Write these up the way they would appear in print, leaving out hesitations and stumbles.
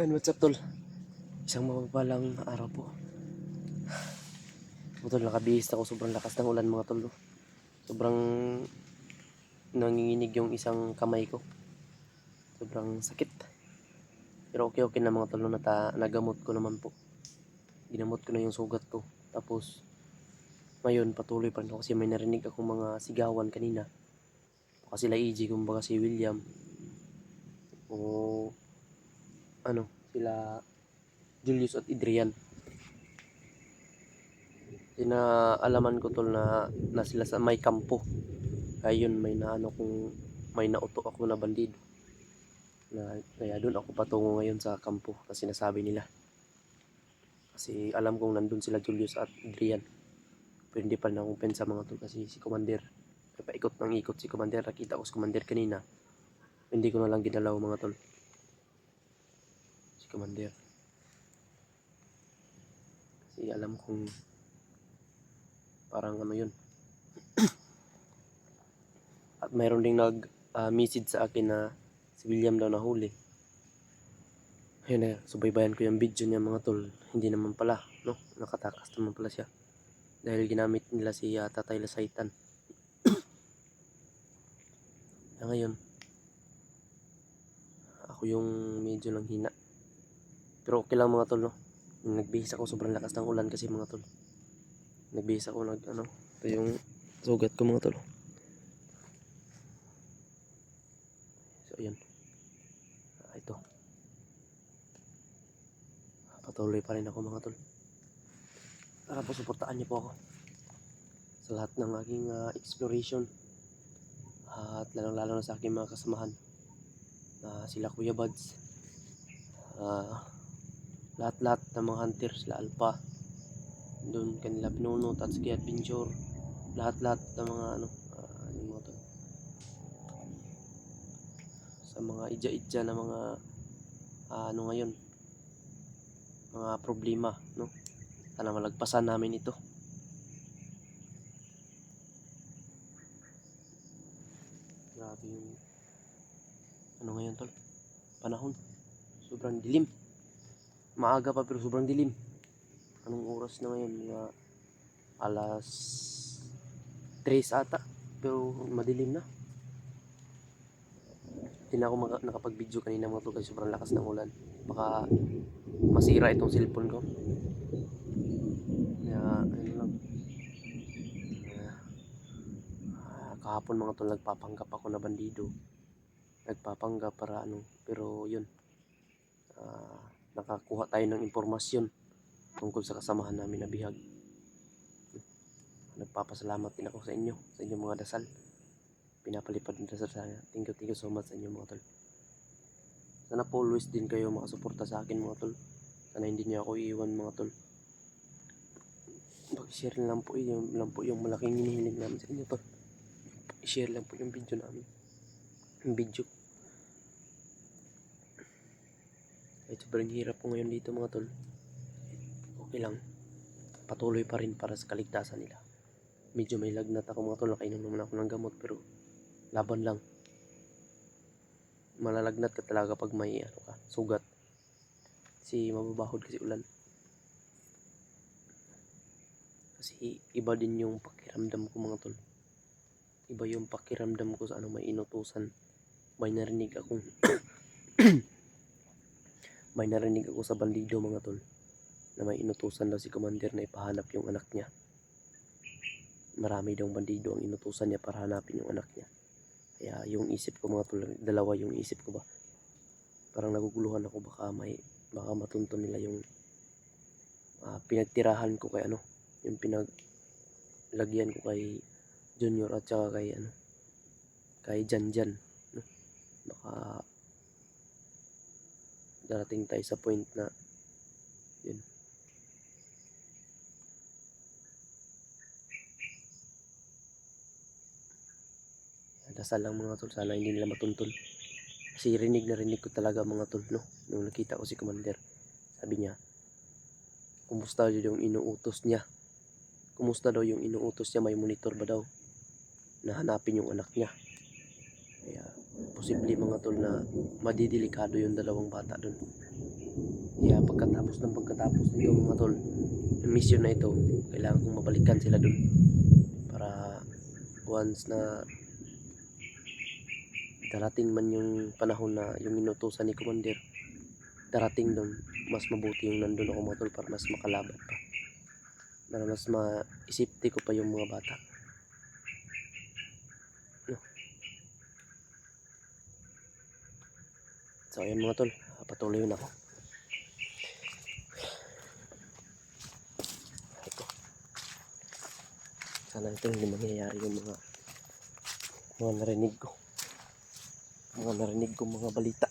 And what's up tol? Isang mapagpalang araw po. Tol, nakabihis ako, sobrang lakas ng ulan mga tol. Sobrang nanginginig yung isang kamay ko. Sobrang sakit. Pero okay na mga tol, nagamot ko naman po. Ginamot ko na yung sugat ko. Tapos ngayon patuloy pa rin ako kasi may narinig akong mga sigawan kanina. Baka sila EJ, kumbaga si William. O ano, sila Julius at Adrian. Alaman ko tol na sila sa may kampo. Ayun, may nauto ako na bandido. Kaya doon ako patungo ngayon sa kampo na sinasabi nila. Kasi alam kong nandun sila Julius at Adrian. Pero hindi pa na-open sa mga tol kasi si Commander. Paikot ng ikot si Commander. Nakita ko si Commander kanina. Hindi ko na lang ginalaw mga tol. Si Commander. Kasi alam kong parang ano yun. At mayroon ding nag-message sa akin na si William daw nahuli. Ayun na, subaybayan ko yung video niya mga tol. Hindi naman pala, no? Nakatakas naman pala siya. Dahil ginamit nila si Tatay Lasaitan. Ngayon, ako yung medyo lang hina. Pero okay lang mga tol, no? Nagbihis ako, sobrang lakas ng ulan kasi mga tol. Nagbihis ako, ito yung sugat ko mga tol. So, ayan. Ito. Patuloy pa rin ako mga tol. Para po suportaan niyo po ako sa lahat ng aking exploration. At lalong-lalo na sa aking mga kasamahan. Sila Kuya Buds. Lahat-lahat ng mga hunter, sila Alpha. Doon kanila Pinunot at Ski Adventure. Lahat-lahat ng mga yung mga to. Sa mga idya-idya na mga ngayon. Mga problema, no? Sana malagpasan namin ito. Grabe yung ngayon tol, panahon sobrang dilim. Maaga pa pero sobrang dilim. Anong oras na ngayon? Alas 3 ata, pero madilim na. Hindi na ako nakapag-video kanina mga tol kasi sobrang lakas ng ulan. Baka masira itong cellphone ko. Kaya ano lang, kahapon mga tol nagpapanggap ako na bandido. Nagpapanggap para pero yun, nakakuha tayo ng impormasyon tungkol sa kasamahan namin na bihag. Nagpapasalamat din ako sa inyong mga dasal. Pinapalipad ng dasal sa akin. Thank you so much sa inyo mga tol. Sana po always din kayo makasuporta sa akin mga tol. Sana hindi niyo ako iiwan mga tol. Pag-share lang po yung malaking hinihiling namin sa inyo tol. I-share lang po yung video namin. Yung video. Kahit sobrang hirap po ngayon dito mga tol. Okay lang. Patuloy pa rin para sa kaligtasan nila. Medyo may lagnat ako mga tol. Nakainom naman ako ng gamot pero laban lang. Malalagnat ka talaga pag may sugat. Kasi mababahod kasi ulan. Kasi iba din yung pakiramdam ko mga tol. Iba yung pakiramdam ko sa may inutusan. May narinig akong may narinig ako sa bandido mga tol na may inutusan daw si Commander na ipahanap yung anak niya. Marami daw bandido ang inutusan niya para hanapin yung anak niya. Kaya yung isip ko mga tol, dalawa yung isip ko ba. Parang naguguluhan ako baka matunton nila yung pinagtirahan ko kay yung pinaglagyan ko kay Junior at saka kay Janjan, no? Baka darating tayo sa point na yun. Dasal lang mga tol, sana hindi nila matuntun. Kasi rinig ko talaga mga tol, no? Nung nakita ko si Commander, sabi niya, kumusta daw yung inuutos niya? Kumusta daw yung inuutos niya? May monitor ba daw na hanapin yung anak niya? Kaya posible mga tol na madidelikado yung dalawang bata dun. Kaya pagkatapos nito mga tol, yung mission na ito, kailangan kong mabalikan sila dun. Para once na darating man yung panahon na yung inutusan ni Commander darating doon, mas mabuti yung nandun ako mga tol, para mas makalaban pa, para mas maisipti ko pa yung mga bata, no? So ayun mga tol, patuloy na ako. Ito, sana ito hindi mangyayari yung mga narinig ko, mga balita.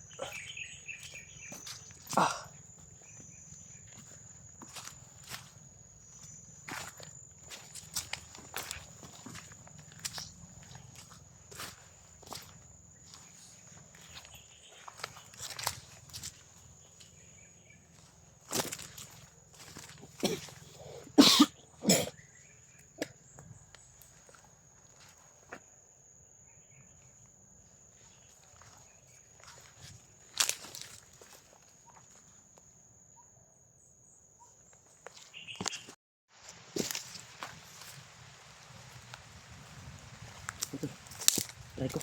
Aray ko.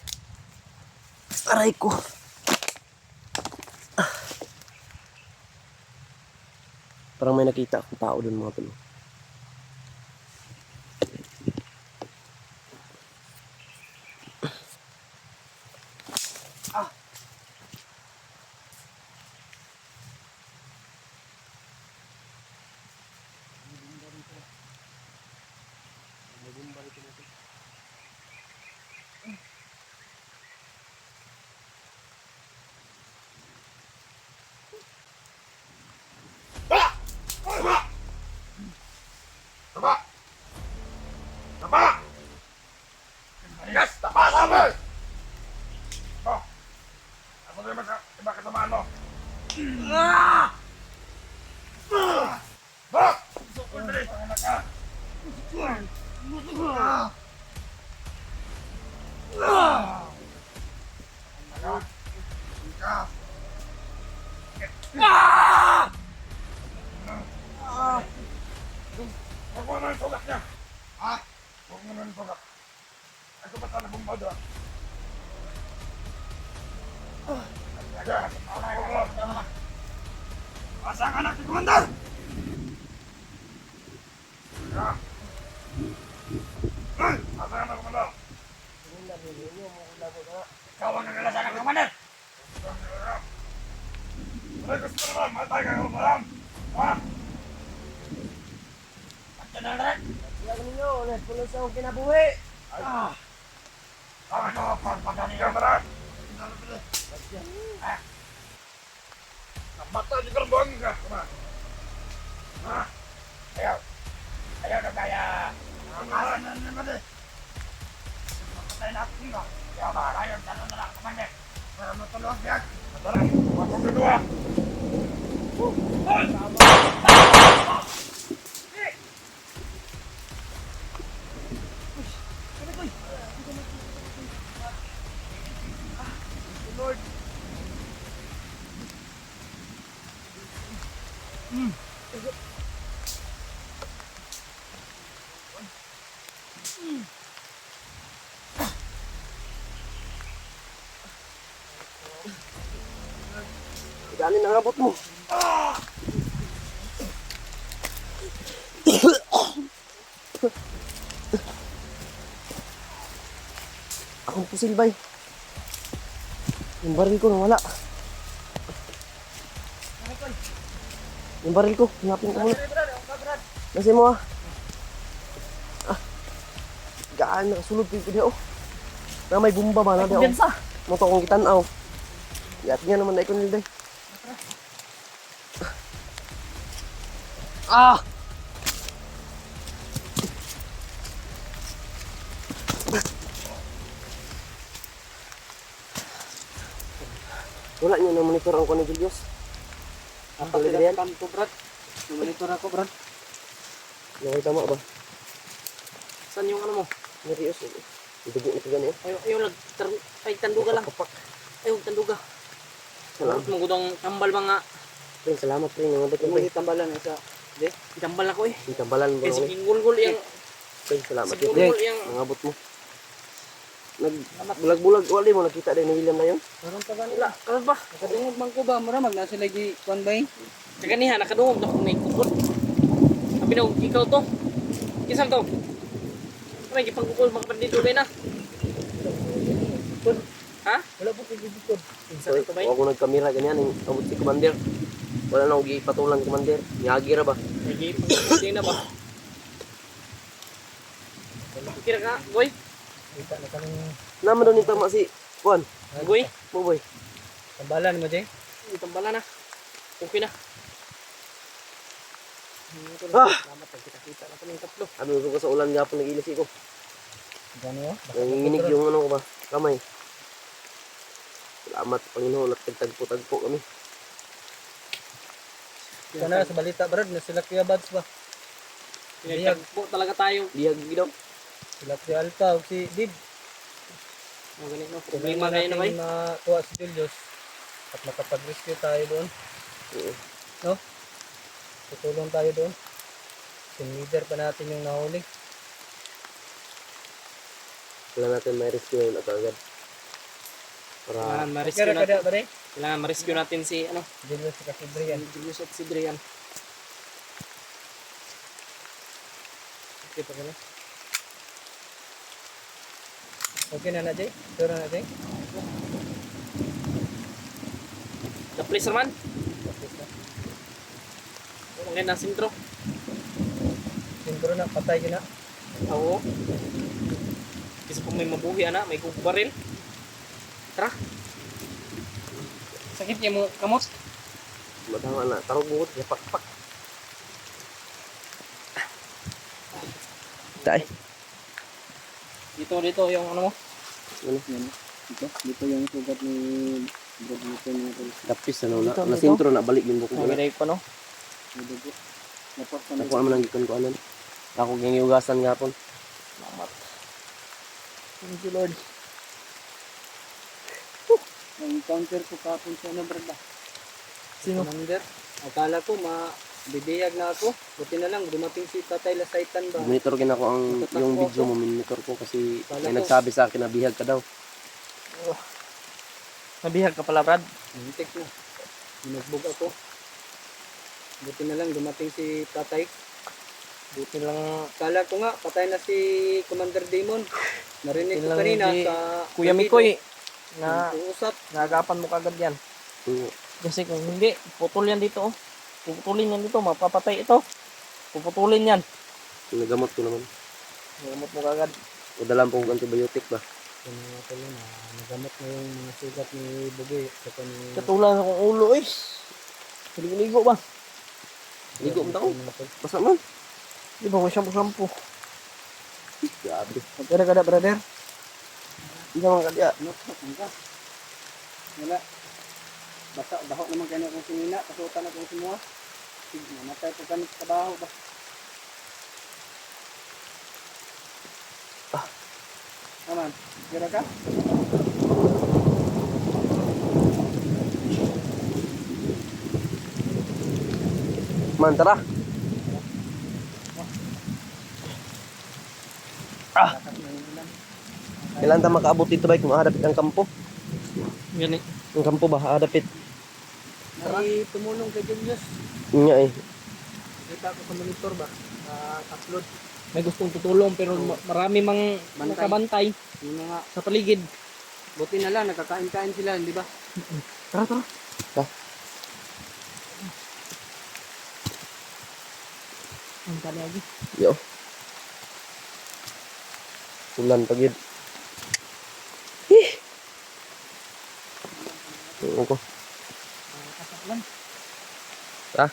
Aray ko. Parang may nakita akong tao dun mga tol. Yes! Tama sabi! Oh! Ako na iba kasamaan mo! Bak! Bilis! Panganak ka! Huwag mo na yung sugat niya! Ha? Huwag mo na yung sugat! Ako ba sana bumbado? Pasang anak ni Commander! Pasang anak Commander! Ikaw ang nagalasan ng Commander! Ay, gusto naman, matay ka ng malam! Ha? Pagka na rin! Yan ninyo, nagpulos akong kinabuhi. Tama ka, pagpagani ka maram! Namata di gerbong ka! Ha? Ayaw! Ayaw na kaya! Ang asan na naman eh! Matay natin ka! Ayaw na, ayaw na lang, Commander! Para matulog yan! Matulog! Huwag kong kedua! Lord. Ganin ang abot mo. Akong pusil bay. Yung baril ko nawala. Yung baril ko, hinapin ko muna. Nasi mo ah. Gaan nakasulod ko diha oh. Na may bomba ba na diha oh. Mo to kong kitanaw. Yat niya naman na ikon nilday. Ah! Wala niyo na monitor ang kuno Julius. Apa kalian? Kanto, Brad. Monitor ako, Brad. Nakay tama ba? Saan yung ano mo? Serius. Idugo ito gani. Ayaw ay tanduga lang. Kapak. Ayaw tanduga. Salam. Mangudang tambal mga Pring, salamat pring. Nangabot mo Yung pring. itambalan isa. Di, itambal ako eh. Yung tambalan mo Kasi pring. gingulgul yang Pring, salamat si yun. gulgul yang Nangabot mo. Nagbulag-bulag. Wala mo nakita din ni William na yun. karon pa kanila. Karon ba? Nakadungog man ko ba mura mag nasa lagi kuan ba eh. Kaganiha nakadungog na ko may kupon. Sabi na ikaw to. Kisam to. May gipangkukul mga pandito kay na. Ha? Wala po kagibikod. Sa ito ba? Huwag ko nagkamera ganyan. Yung abot si Commander. Wala na akong ipatulang Commander. Nyagi ra ba? May gipangkukul na ba? Kira ka, boy? Kita na kaming Naman doon yung tama si Juan. Boy? Boy. tambalan mo, Jay. Itambala na. Okay na. Ah! Salamat kita na kaming tatlo. Ano ko sa ulan gapon nag-ilis ko. Gano'n oh. Nanginginig yung ano ko ba? Kamay. Salamat Panginoon at tagtagpo-tagpo kami. Sana sa balita, Brad, na sila Kuya Bads ba? Pinagtagpo talaga tayo. Biyag daw. Sila Kuya Alpha, o si Dib. Ang ganito. Problema kayo na ba? Makuha si Julius. At makapag-rescue tayo doon. Oo. Tutulong tayo doon. Team leader pa natin yung nahuli. Wala natin may rescue yun at agad. Para Kailangan ma-rescue Kaya natin. kada ba rin? Kailangan ma-rescue natin si ano, Julius at si Brian. Julius at si Drian. Okay pa kaya? Okay na na, Jay? Sure na, Jay? The place naman. Okay na sintro. Sintro na, patay ka na. Oo. Kasi kung may mabuhi ana, may kubaril. Tara. Sakit niya mo kamot. matama na. Tarog buhot. Yapak-pak. Tay. Dito yung ano mo. Ano? Dito yung sugat ni Brad dito ni Rol. Dapis ano na. Dito, dito. Nasintro na. Balik yung buko. May pa no. Ako naman ang gikon ko anan. Ako yung iugasan nga po. Salamat. Thank you Lord. Na-encounter ko kapon sa ano Brad ba? Sino? Commander. Akala ko bibiyag na ako. Buti na lang dumating si Tatay Lasaitan ba? Monitor kin ako ang Natatakbo yung video ako. mo. Monitor ko kasi Kala may ko. nagsabi sa akin na bihag ka daw. Nabihag ka pala Brad? Muntik na. Nagbog ako. Buti na lang dumating si Tatay. Buti lang. Kala ko nga patay na si Commander Damon. Narinig ko kanina sa Kuya Mikoy na uusap. nagapan mo kagad yan. Oo. Kasi kung hindi, putol yan dito. Oh. Puputulin yan dito, mapapatay ito. Puputulin yan. Nagamot ko naman. Nagamot mo kagad. O dalam pong antibiotic ba? Kung mga tuloy na, nagamot na yung mga sugat ni Bugoy. Saka ni... Katulang akong ulo eh. Ligo-ligo ba? Ligo mo tao. Basta man. Di ba ko shampoo-shampoo? Grabe. Kada-kada brother. Di ka mga kadya. Wala. Basta daho naman kayo kung sinina. Kasutan na kung sinuha. Sige, namatay ko ganit sa trabaho ba? Aman, gira ka? Man, tara. Kailan ta makaabot dito ba kung mahadapit ang kampo? Gani. Ang kampo ba? Hadapit. May tumulong kay Julius. Yun nga eh. Kita ko sa monitor ba? Upload. May gustong tutulong pero marami mang nakabantay yung mga sa paligid. Buti na lang nakakain-kain sila, di ba? Tara, tara. Ang tali lagi. Yo. Ulan pag yun. Ako. Kasaklan. Ah.